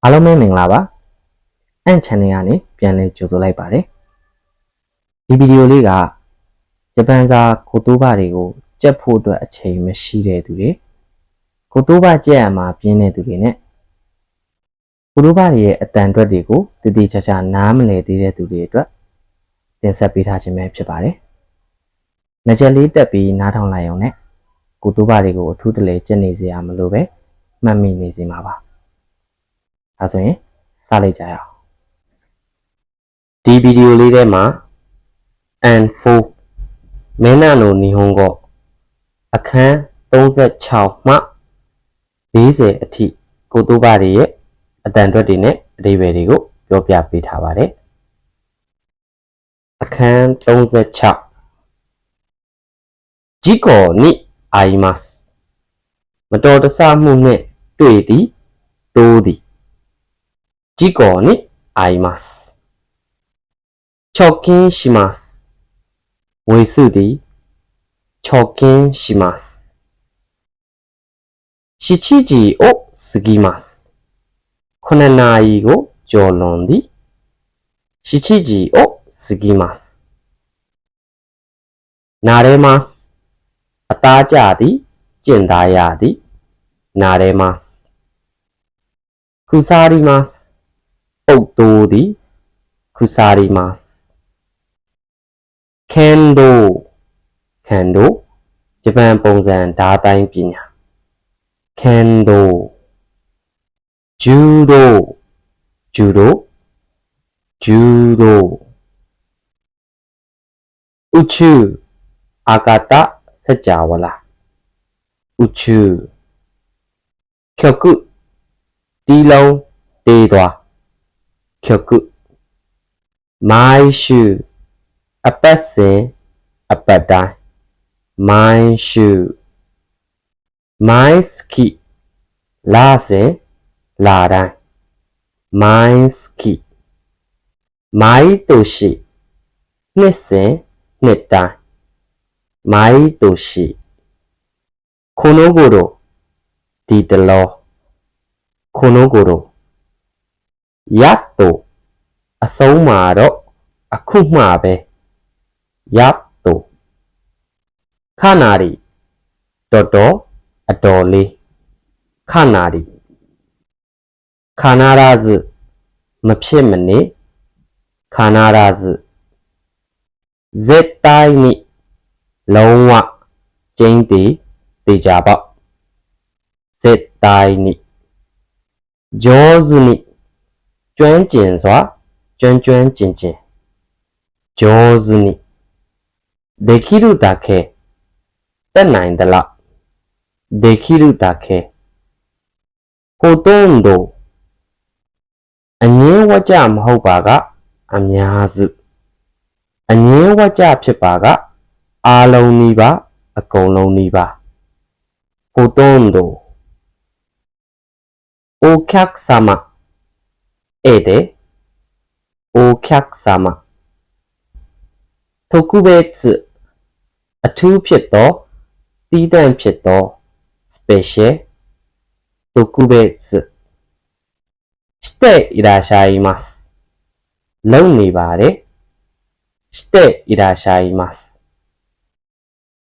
အားလုံးပဲမင်္ဂလာပါအန် channel ကနေပြန်လည်ကြိုဆိုလိုက်ပါတယ်ဒီဗီဒီယိုလေးကဂျပန်စာကိုတိုးဘာတွေကိုကြက်ဖို့အတွက်အချိန်မရှိတဲ့သူတွေကိုတိုးဘာကြက်ရမှာပြင်းတဲ့သူတွေနဲ့ကိုတိုးဘာတွေရဲ့အတန်အတွက်တွေကိုတည်တည်ချာချာနားမလည်သေးတဲ့သူတွေအတွက်တင်ဆက်ပေးထားခြင်းပဲဖြစ်ပါတယ်ငကြက်လေးတက်ပြီးနားထောင်လိုက်အောင်နဲ့ကိုတိုးဘာတွေကိုအထူးတလဲကြက်နေစရာမလိုပဲမှတ်မိနေစေမှာပါဒါဆိုရင်စလိုက်ကြရအောင်ဒီဗီဒီယိုလေးထဲမှာ N4 မင်းနာနိုနီဟွန်ကိုအခန်း36မှ40အထိကိုတိုးဘာတွေရဲ့အတန်အတွက်တွေနဲ့အဓိပ္ပာယ်တွေကိုပြောပြပေးထားပါတယ်အခန်း36ဂျီကိုနိအိုင်မတ်မတော်တဆမှုနဲ့တွေ့သည်တိုးသည်事故に遭います。貯金します。ငွေစုသည်貯金します。7時を過ぎます。9နာရီကိုကျော်လွန်သည်7時を過ぎます。နာれます。အသားကျသည်ကျင့်သားရသည်နာれます。腐ります。ပုတ်တိုးသည်腐ります。剣道剣道ဂျပန်ပုံစံဓာတ်တိုင်းပညာ剣道柔道柔道柔道宇宙အာကာသစัจ java လာ宇宙曲တီးလုံးတေးသွား曲毎週အပတ်စဉ်အပတ်တိုင်း毎週毎月လစဉ်လတိုင်း毎月毎年နှစ်စဉ်နှစ်တိုင်း毎年この頃ဒီတလောこの頃やっとအဆုံးမှာတော့အခုမှပဲやっとခဏရီတော်တော်အတော်လေးခဏရီခဏရာဇမဖြစ်မနေခဏရာဇ絶対にလုံးဝကျင်းတည်တေချာပေါက်絶対に上手にကျွမ်းကျင်စွာကျွမ်းကျွမ်းကျင်ကျင်上手にできるだけတတ်နိုင်သလောက်できるだけほとんどအငင်းဝကြမဟုတ်ပါကအများစုအငင်းဝကြဖြစ်ပါကအားလုံးနီးပါအကုန်လုံးနီးပါほとんどお客様ဧည့်သည်お客様特別အထူးဖြစ်သောသီးသန့်ဖြစ်သော special 特別していらっしゃいますလုံနေပါတယ်していらっしゃいます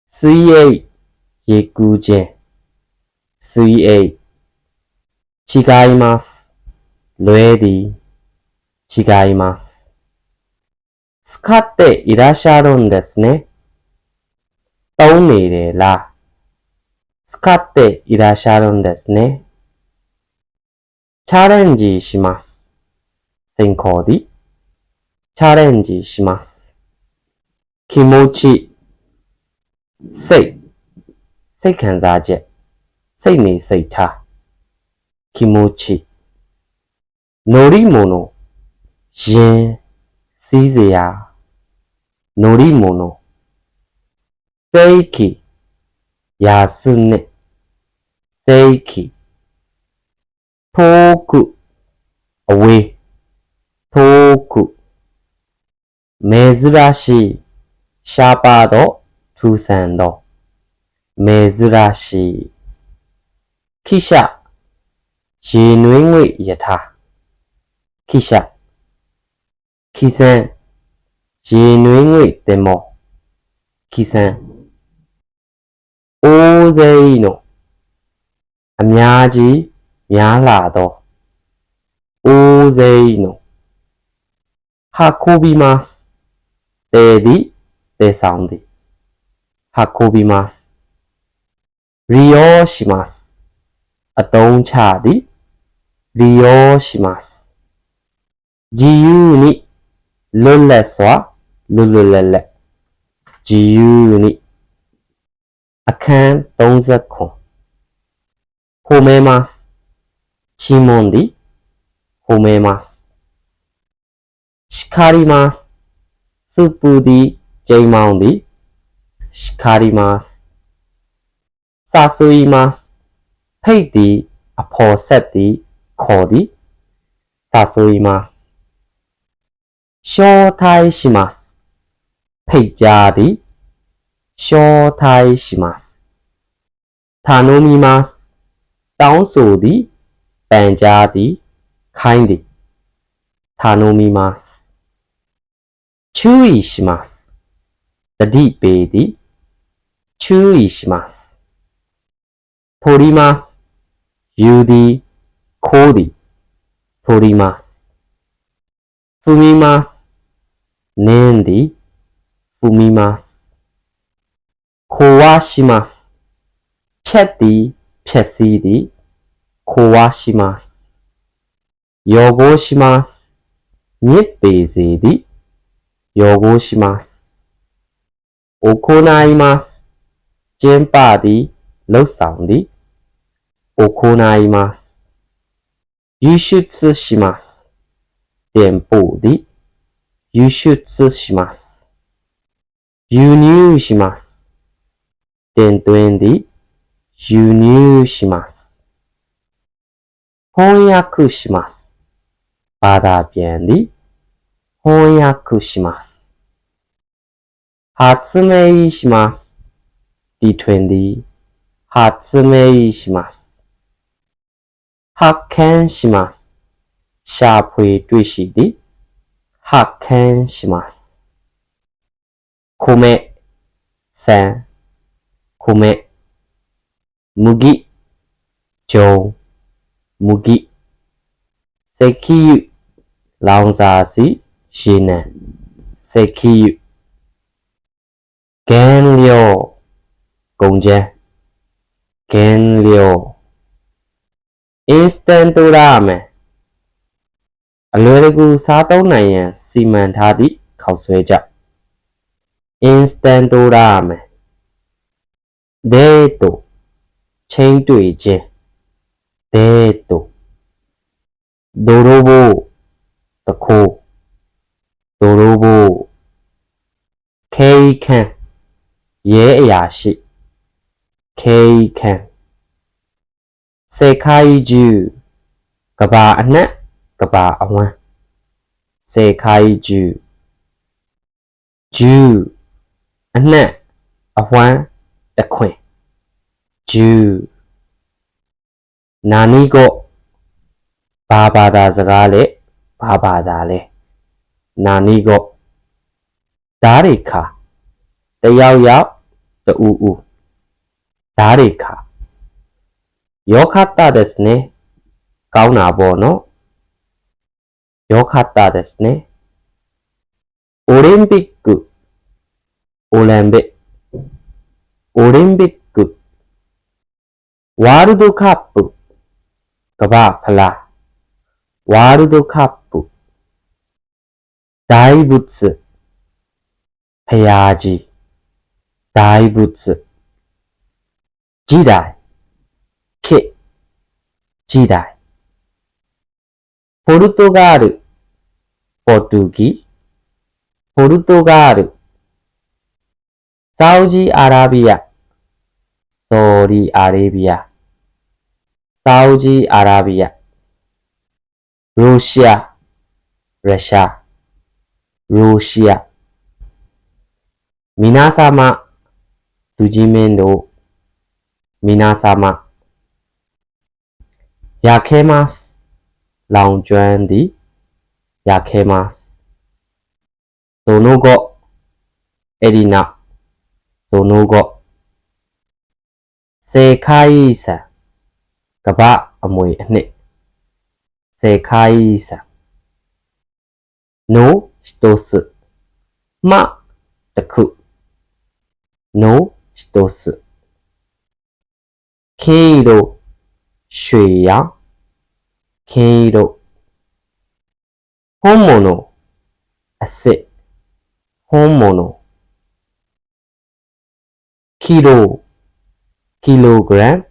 水泳ရေကူးခြင်း水泳違いますလွဲသည်違います使っていらっしゃるんですねသုံးနေတယ်လား使っていらっしゃるんですねチャレンジします先行သည်チャレンジします気持ちစိတ်ခံစားချက်စိတ်နေစိတ်ထား気持ち乗り物ရင်စီးစရာ乗り物正規安値正規遠くအဝေး遠く珍しいရှားပါတော့ထူးဆန်းတော့珍しい汽車ရေနွေးငွေ့ယထာ ခိရှခီဆန်ရေနွေးငွေ့တင်မောခီဆန်အိုးစိမ်းနိုအများကြီးများလာတော့အိုးစိမ်းနိုဟာကိုဘီမတ်တေဒီတေဆောင်ဒီဟာကိုဘီမတ်ရီယောရှိမတ်အတုံးချသည်ရီယောရှိမတ်ဂျီယူနိလွတ်လပ်စွာလွတ်လွတ်လပ်လပ်ဂျီယူနိအခန်း30ခွန်ဟိုမဲမတ်ချီမွန်ဒီဟိုမဲမတ်ရှကာရီမတ်စူပူဒီကျိန်မောင်းဒီရှကာရီမတ်ဆာဆူီမတ်ဖိတ်ဒီအဖော်ဆက်ဒီခေါ်ဒီဆာဆူီမတ်ရှောထိုင်ရှိမတ်ဖိတ်ကြားဒီရှောထိုင်ရှိမတ်ထာနိုမီမတ်တောင်းဆိုသည်ပန်ကြားသည်ခိုင်းသည်ထာနိုမီမတ်ချူရီရှိမတ်တတိပေသည်ချူရီရှိမတ်ထိုရီမတ်ယူသည်ခိုးသည်ထိုရီမတ်ဖူမီမတ်နင်းသည်ဖူမီမတ်ခိုဝါရှိမတ်ဖြတ်သည်ဖြက်စီးသည်ခိုဝါရှိမတ်ယောဂိုရှိမတ်မြစ်ပေစေသည်ယောဂိုရှိမတ်အိုခိုနိုင်မတ်ကျင်းပသည်လှုပ်ဆောင်သည်အိုခိုနိုင်မတ်ယူရှုရှိမတ်တင်ပို့သည်ယူရှုရှိမတ်ယူနျူရှိမတ်တင်သွင်းသည်ယူနျူရှိမတ်翻訳しますဘာသာပြန်သည်翻訳します発明しますတီထွင်သည်発明します発見しますရှာဖွေတွေ့ရှိသည်発見します米ဆန်米麦ဂျုံမူဂိစေခီယုလောင်စာစီရေနံစေခီယုဂန်လျောကုန်ကျန်းဂန်လျောအင်စတန်တိုရာမယ်အလွယ်တကူစားသုံးနိုင်ရန်စီမံထားသည့်ခောက်ဆွဲချက်အင်စတန်တိုရာမယ်ဒေတိုချင်းတွေ့ခြင်းဒေတိုဒိုရိုဘိုတခိုးဒိုရိုဘိုခေခန်ရဲအရာရှိခေခန်စေခိုင်ဂျူကဘာအနှံ့ကဘာအဝမ်းစေခိုင်ဂျူဂျူအနှံ့အဝမ်းတခွင်ဂျူနာနီကိုဘာဘာသာစကားလဲဘာဘာသာလဲနာနီကိုဓာရိခာတယောက်ယောက်တူဦးဓာရိခာယောခတာですねကောင်းတာပေါ့နော်ယောခတာですねオリンピックオリンピックオリンピックワールドカップကမ္ဘာဖလားワールドカップ大仏ဖယားကြီး大仏時代ခေတ်時代ポルトガルပေါ်တူဂီポルトガルサウジアラビアဆော်ဒီအာရေဗျサウジアラビアရုရှားရုရှားရုရှား皆様လူကြီးမင်းတို့皆様焼けますလောင်ကျွမ်းသည်焼けます。その後、エリナ、その後、世界遺産、ကမ္ဘာအမွေအနှစ်、世界遺産、の一つ、တစ်ခု、の一つ、金色、ရွှေရောင်、金色、本物、အစစ်、本物、キロ、キログラム、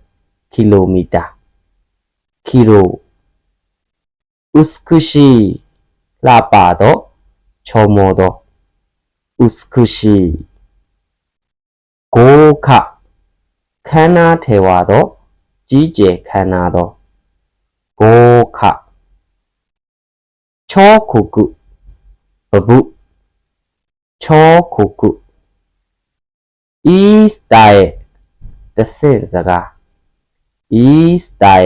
キロミタ、キロ、美しい、လှပသော、ချောမောသော、美しい、豪華、ခမ်းနားထည်ဝသော、ကြီးကျယ်ခမ်းနားသော、豪華、ချောခုကု、ပပု、ချောခုကု、いいスタイル、တဆင့်စကား、いいスタイ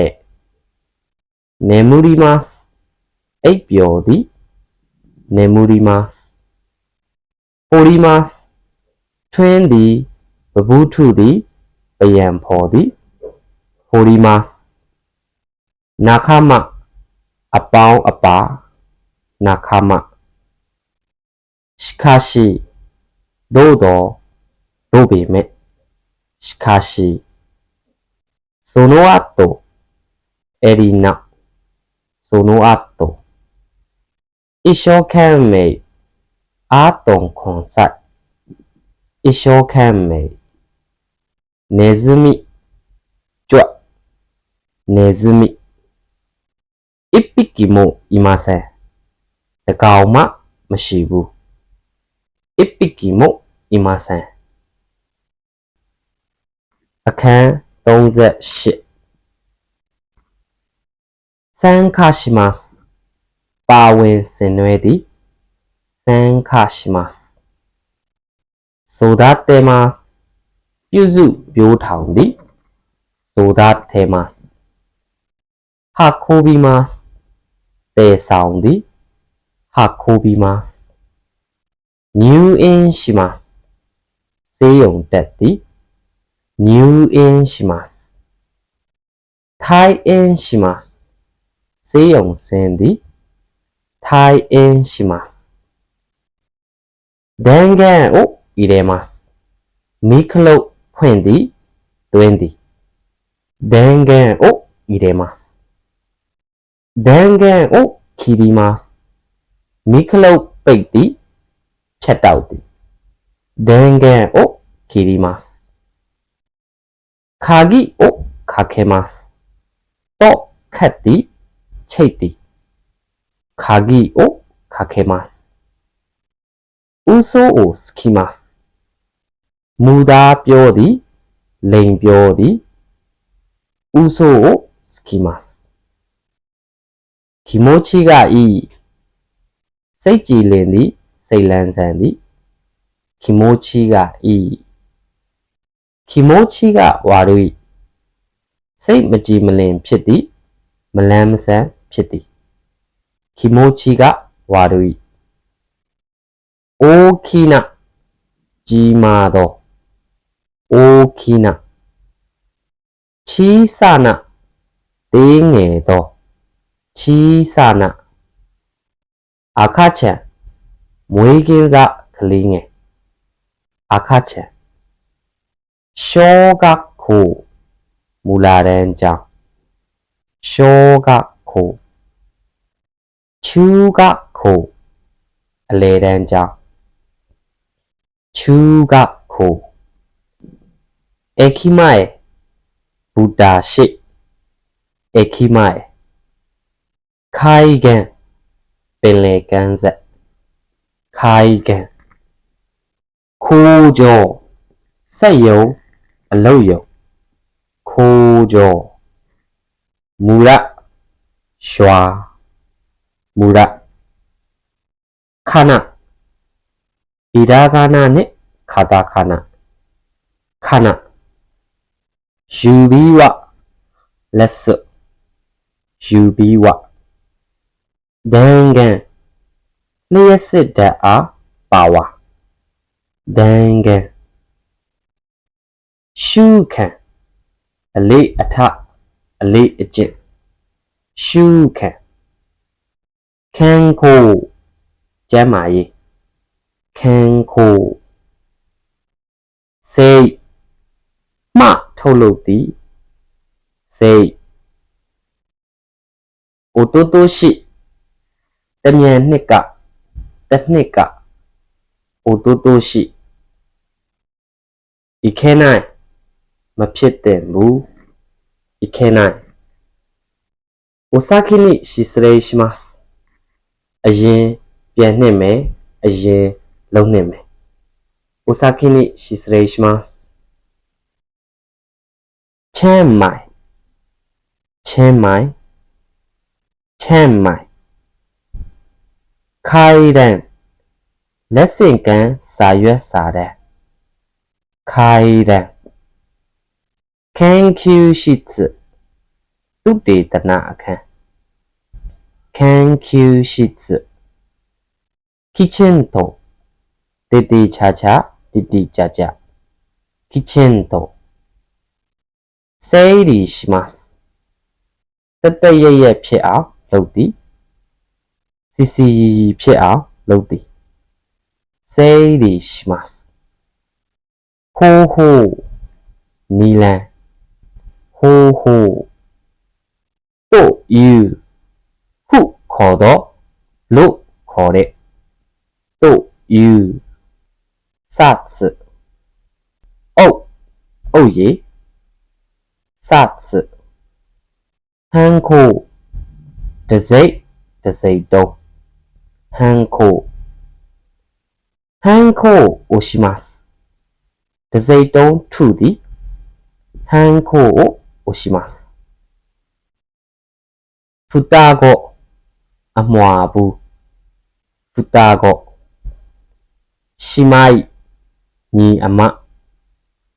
ル、眠ります、အိပ်ပျော်သည်、眠ります、掘ります、ထွင်းသည်、ပပုထုသည်、ပယံဖော်သည်、掘ります、仲間、အပေါင်းအပါ、仲間、しかし、သို့သော、သို့ပေမဲ့、しかし、その後、エリナ、その後、一生懸命、အားသွန်ခွန်စိုက်、一生懸命、ネズミ、ကြွက်、ネズミ、一匹もいません。တစ်ကောင်မှမရှိဘူး。一匹もいません。အခန်း38参加します。ပါဝင်ဆင်နွှဲသည်。参加します。育てます。ပြုစုပျိုးထောင်သည်。育てます。運びます。သယ်ဆောင်သည်。運びます。入院します。ဆေးရုံတက်သည်。入院します。退院します。ဆေးရုံဆင်းသည်。退院します。電源を入れます。ミクロဖွင့်သည်。သွင်းသည်。電源を入れます。電源を切ります。ミクロပိတ်သည်。ဖြတ်တောက်သည်。電源を切ります。鍵をかけます。と、ခတ်သည်。ချိတ်သည်。鍵をかけます。嘘をつきます。無駄ပြောသည်。လိန်ပြောသည်。嘘をつきます。気持ちがいい。စိတ်ကြည်လင်သည်。စိတ်လန်းဆန်သည်。気持ちがいい。気持ちが悪い。စိတ်မကြည်မလင်ဖြစ်သည်。မလန်းမဆန်းဖြစ်သည်。気持ちが悪い。大きな。ကြီးမားသော。大きな。小さな。သေးငယ်သော。小さな。赤ちゃん。မွေးကင်းစကလေးငယ်。赤ちゃん。小学校。မူလတန်းကျောင်း。小学校。中学校。အလယ်တန်းကျောင်း。中学校。駅前。ဘူတာရှိ。駅前。海岸。ပင်လယ်ကမ်းစပ်。海岸。工場。စက်ရုံ。အလုပ်ရုံ。工場。村。ရွာ。村。かな。ひらがなね。カタカナ。かな。指輪。လက်စွပ်。指輪。電源。Lea sit that are power. Dangan. Shoe can. A late attack. A late eject. Shoe can. Can call. Jamai. Can call. Say. Ma toloti. Say. Ototoshi. Damien nika. Technica. Ototoshi. Ikenai. Mapitten bu. Ikenai. Osaki ni shisurei shimasu. Ayin pianeme. Ayin louneme. Osaki ni shisurei shimasu. Chanmai. Chanmai. Chanmai. Kairen. Lesson kan sayue sare. Kairen. Kankyu shitsu. Tutte tana akan. Kankyu shitsu. Kitchen to. Titi cha cha. Titi cha cha. Kitchen to. Seiri shimasu. Tataye phe aoလုပ်သည် Sisi phe aoလုပ်သည် Seiri shimasu. Ho ho. Nilan. Ho ho. To you. Hu kodo. Lo kore. To you. Satsu. Oh. Oh ye. Satsu. Hanko. Dessay. Dessay do. Hanko. Hanko oshimasu. Dessay do to the. Hanko o oshimasu. Futago. Amoabu. Futago. Shimai. Ni ama.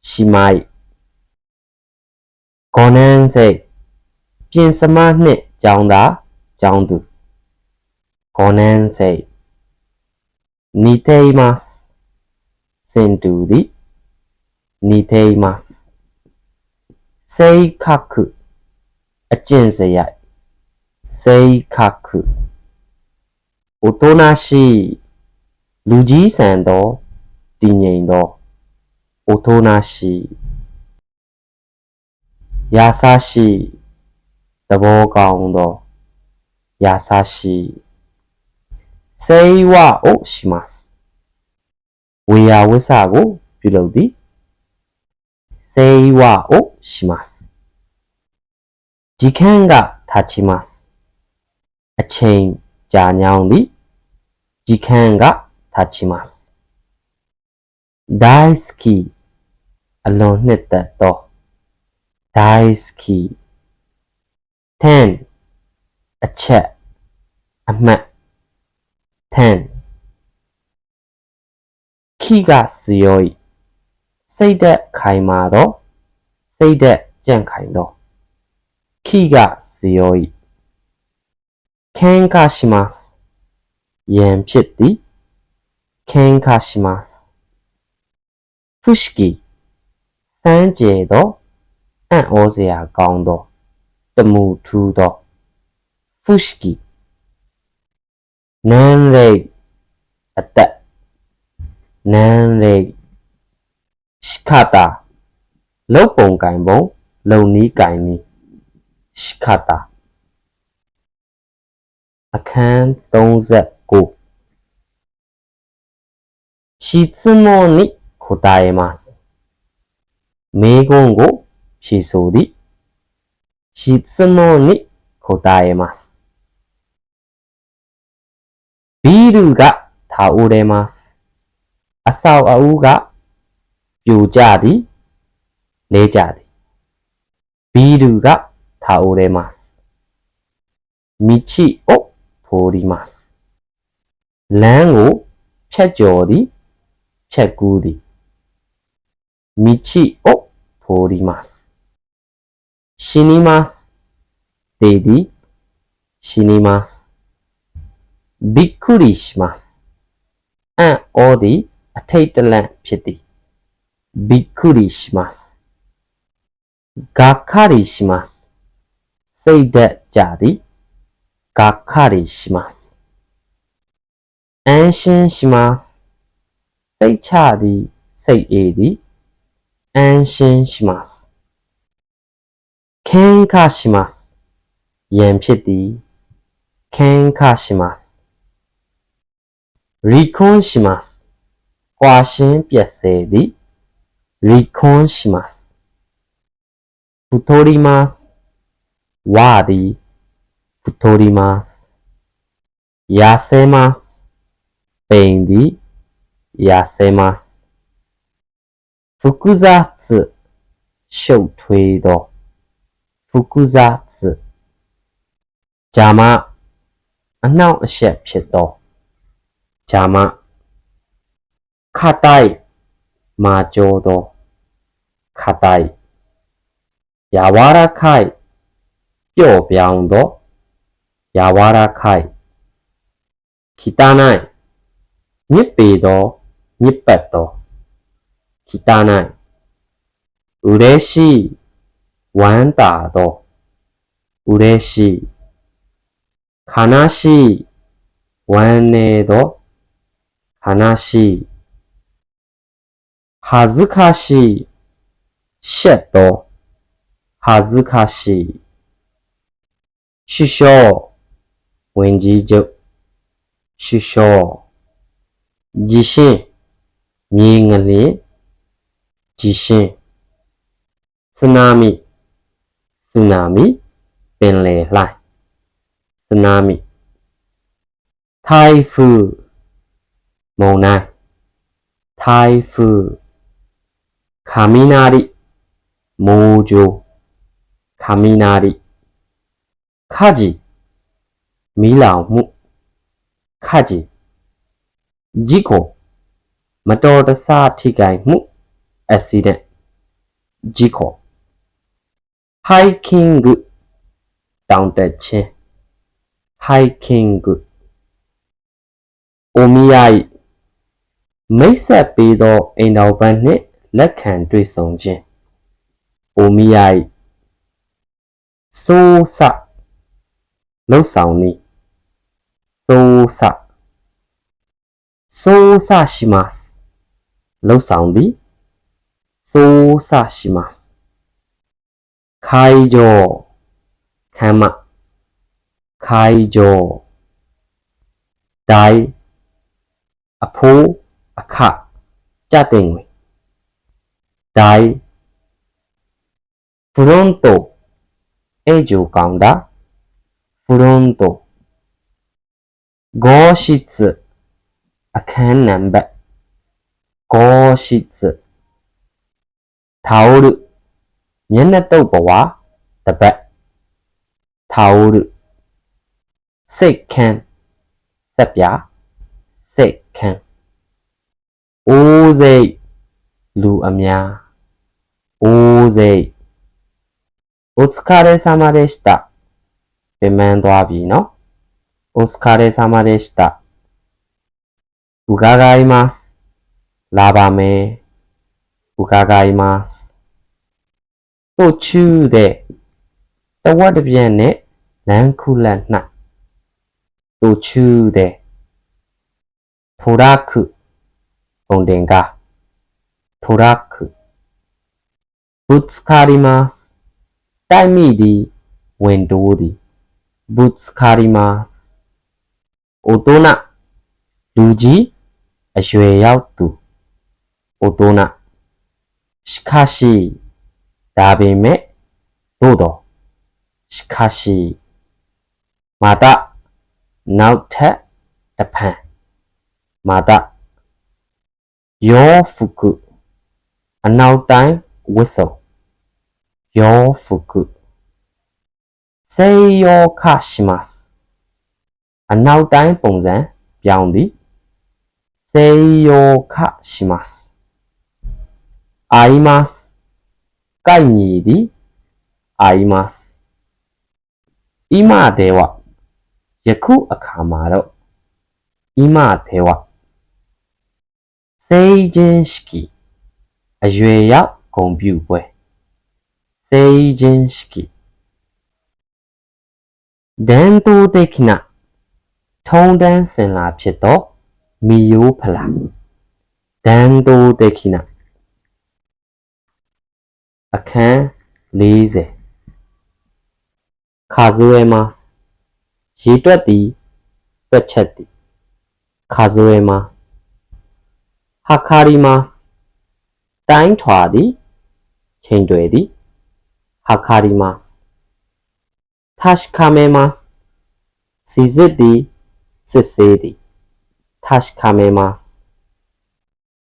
Shimai. Konensei. ပြင်စမနှစ်ကျောင်းသားကျောင်းသူ Konensei. Niteimasu. စင်တူသည် Niteimasu. Seikaku. အကျင့်စရိုက် Seikaku. Otonashi. လူကြီးဆန်သောတည်ငြိမ်သော Otonashi. Yasashi. သဘောကောင်းသော Yasashi. Seiwa o shimasu. ဝေယဝစ္စကိုပြုလုပ်သည် Seiwa o shimasu. Jikan ga tachimasu. အချိန်ကြာညောင်းသည် Jikan ga tachimasu. Daisuki. အလွန်နှစ်သက်သော Daisuki. Ten. အချက်အမှတ် Ten. Ki ga suyoi. စိတ်ဓာတ်ခိုင်မာသောစိတ်ဓာတ်ကြံ့ခိုင်သော Ki ga suyoi. Kenka shimasu. ရန်ဖြစ်သည် Kenka shimasu. Fushiki. စမ်းကြယ်သောအံ့ဩစရာကောင်းသောတမှုထူးသော Fushiki. Nanrei. အသက် Nanrei. Shikata. လုပ်ပုံကင်ပုံလုပ်နည်းကင်နည်း Shikata. အခန်း39 Shitsumo ni kotaemasu. မေးခွန်းကိုဖြေဆိုသည် Shitsumo ni kotaemasu. ဘီလူကထာအိုရဲမတ်စ် အဆောက်အဦကပြိုကျသည်လဲကျသည် ဘီလူကထာအိုရဲမတ်စ် 道を通ります လမ်းကိုဖြတ်ကျော်သည်ဖြတ်ကူးသည် 道を通ります 死にますသေသည်死にますびっくりしますအံ့ဩသည်အထိတ်တလန့်ဖြစ်သည်びっくりしますがっかりしますစိတ်ဓာတ်ကျသည်がっかりします安心しますစိတ်ချသည်စိတ်အေးသည်安心します喧嘩しますရန်ဖြစ်သည်喧嘩します離婚しますကွာရှင်းပြတ်ဆဲသည်離婚します太りますဝသည်太ります痩せますပိန်သည်痩せます複雑ရှုပ်ထွေးသော複雑邪魔အနှောင့်အယှက်ဖြစ်သော邪魔硬いမာကျောသော硬い柔らかいပျော့ပြောင်းသော柔らかい汚いညစ်ပေသောညစ်ပတ်သော汚い嬉しいဝမ်းသာသော嬉しい悲しいဝမ်းနည်းသော悲しい恥ずかしいရှက်သော恥ずかしい首相ဝန်ကြီးချုပ်首相地震မြေငလျင်地震津波津波ပင်လယ်လှိုင်း津波台風မုန်တိုင်း台風雷မိုးကြိုး雷火事မီးလောင်မှု火事事故မတော်တဆထိခိုက်မှု accident 事故ハイキングတောင်တက်ခြင်း ハイキングお見合いမိတ်ဆက်ပေးသောအိမ်တော်ပန်းနှင့်လက်ခံတွေ့ဆုံခြင်းお見合いစိုးစလှုပ်ဆောင်နည်းစိုးစစိုးစしますလှုပ်ဆောင်သည်စိုးစします会場ခမ်းမ会場代အဖိုးအခကြတဲ့ငွေ代フロント永住港だフロント号室အခန်းနံပါတ်号室タオルမျက်နှာတုပ်ပဝါတစ်ပတ်タオルစိတ်ခမ်းဆက်ပြစိတ်ခမ်းအိုးစိတ်လူအများအိုးစိတ်お疲れ様でしたပင်ပန်းသွားပြီနော်お疲れ様でした伺いますလာပါမယ်伺いますတို့ချူတဲ့တဝက်တစ်ပြက်နဲ့လမ်းခုလက်၌တို့ချူတဲ့トラックကုန်တင်ကားトラックぶつかりますတိုက်မိသည်ဝင်တိုးသည်ぶつかります大人လူကြီးအရွယ်ရောက်သူ大人しかしဒါပေမဲ့သို့တော့しかしまたနောက်ထပ်တစ်ဖန်また洋服အနောက်တိုင်းဝတ်စုံ洋服西洋化しますအနောက်တိုင်းပုံစံပြောင်းသည်西洋化します合いますကိုက်ညီသည်合います今ではယခုအခါမှာတော့今では成人式အရွယ်ရောက်ဂုဏ်ပြုပွဲ成人式伝統的なထုံတမ်းစဉ်လာဖြစ်သောမိရိုးဖလာ伝統的なအခန်း40数えますရေတွက်သည်တွက်ချက်သည်数えます測りますတိုင်းထွာသည်ချိန်တွယ်သည်測ります確かめますစိစစ်သည်စစ်ဆေးသည်確かめます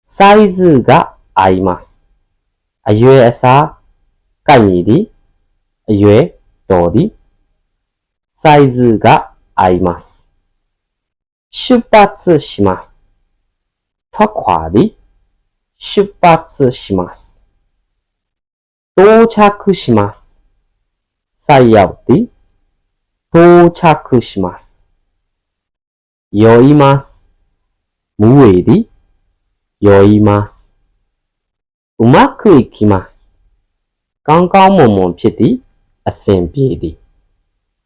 サイズが合いますအရွယ်အစားကိုက်ညီသည်အရွယ်တော်သည်サイズが合います出発しますထွက်ခွာသည်出発します到着しますဆိုက်ရောက်သည်到着します酔いますမူးဝေသည်酔いますうまくいきますကောင်းကောင်းမွန်မွန်ဖြစ်သည်အဆင်ပြေသည်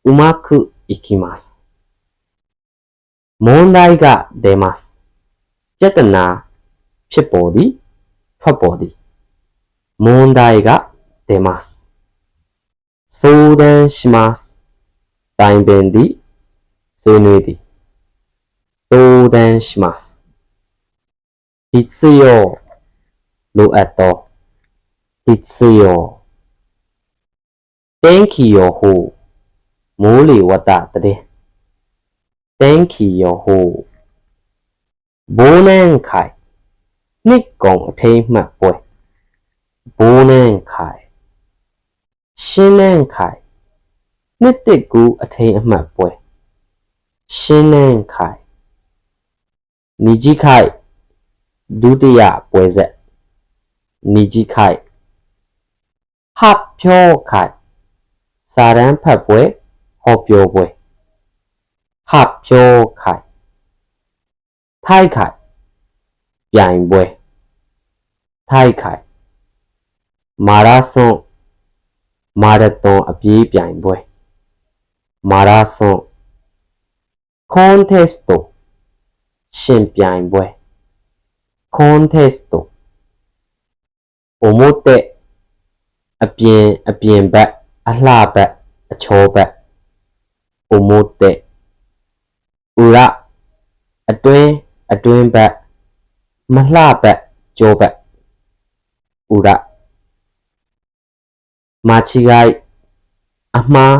うまくいきます問題が出ますပြဿနာဖြစ်ပေါ်သည်ထွက်ပေါ်သည်問題が出ます相談しますတိုင်ပင်သည်ဆွေးနွေးသည်相談します必要လိုအပ်သော必要天気予報မိုးလေဝသသတင်း天気予報忘年会နှစ်ကုန်အထိမ်းအမှတ်ပွဲ忘年会新年会နှစ်သစ်ကူးအထိမ်းအမှတ်ပွဲ新年会二次会ဒုတိယပွဲဆက်二次会発表会စာတမ်းဖတ်ပွဲဟောပြောပွဲ発表会大会ပြိုင်ပွဲ大会မာရာစွန်မာရသွန်အပြေးပြိုင်ပွဲမာရာစွန်contest ရှင်ပြိုင်ပွဲcontest 表အပြင်ဘက်အလှဘက်အချောဘက်表裏အတွင်းဘက်မလှဘက်ကျောဘက်裏間違いအမှား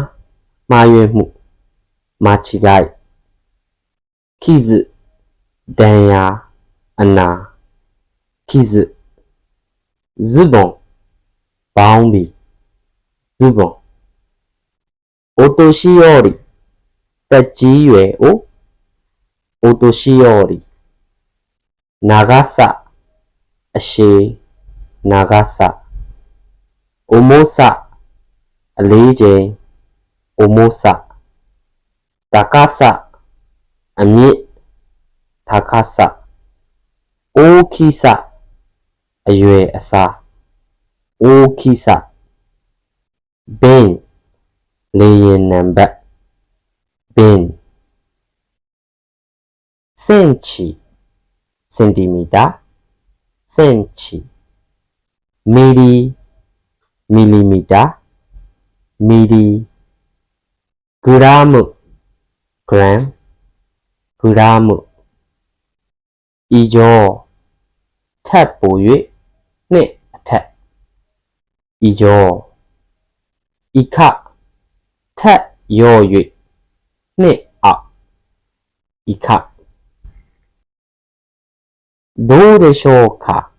မှားယွင်းမှု間違い傷ဒဏ်ရာအနာ傷ズボンဘောင်းဘီズボンお年寄りတက်ကြီးရွယ်အိုお年寄り長さအရှည်長さ重さအလေးချိန်重さ高さအမြင့်高さ大きさအရွယ်အစား大きさ便လေယာဉ်နံပါတ်便センチセンティမီတာセンチミリミリミタミリグラムグラムグラム以上ထပ်ပို၍နှင့်အထက်以上以下ထပ်ရော့၍နှင့်အောက်以下どうでしょうか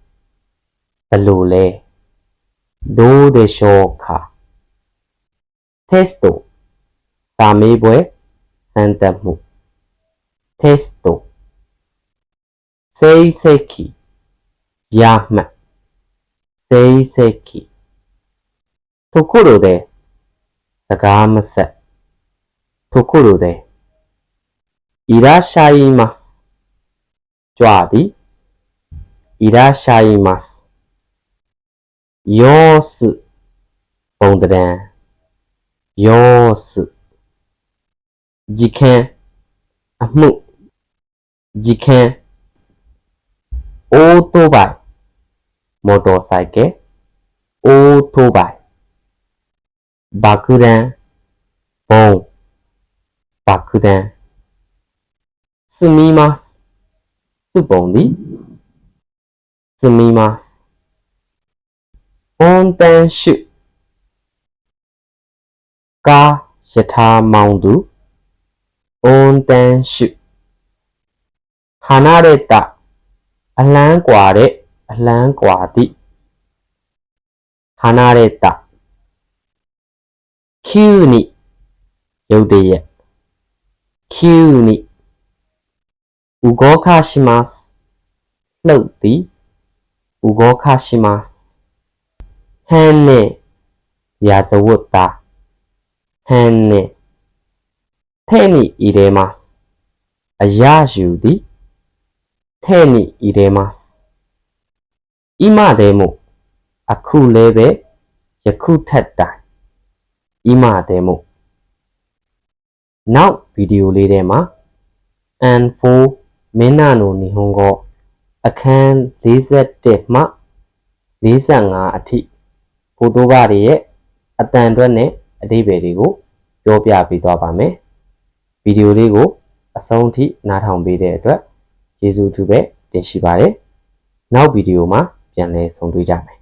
ဘယ်လိုလဲどうでしょうかテストစာမေးပွဲစမ်းသပ်မှုテスト成績ရမှတ်成績ところでစကားမဆက်ところでいらっしゃいますကြွသည်いらっしゃいます。様子、ပုံသဏ္ဍာန်様子事件အမှု事件オートバイモートサイケルオートバイ爆弾ボン爆弾すみますすပုံသည်すみます運転手ကားယထာမောင်းသူ運転手離れたအလန်းကွာတဲ့အလန်းကွာသည့်離れた急にရုတ်တရက်急に動かしますလှုပ်သည်動かします変ねရာဇဝတ်သား変ね手に入れますအရယူသည်手に入れます今でもအခုလည်းပဲယခုထက်တိုင်今でもနောက်ဗီဒီယိုလေးထဲမှာ N4 မင်းနာနိုနီဟွန်ကိုအခန်း41မှ45အထိဖိုတိုဘာတွေရဲ့အတန်အတွက်နဲ့အဓိပ္ပာယ်တွေကိုပြောပြပေးသွားပါမယ်ဗီဒီယိုလေးကိုအဆုံးထိနားထောင်ပေးတဲ့အတွက်ကျေးဇူးတူပဲတင်ရှိပါတယ်နောက်ဗီဒီယိုမှာပြန်လည်ဆုံတွေ့ကြမယ်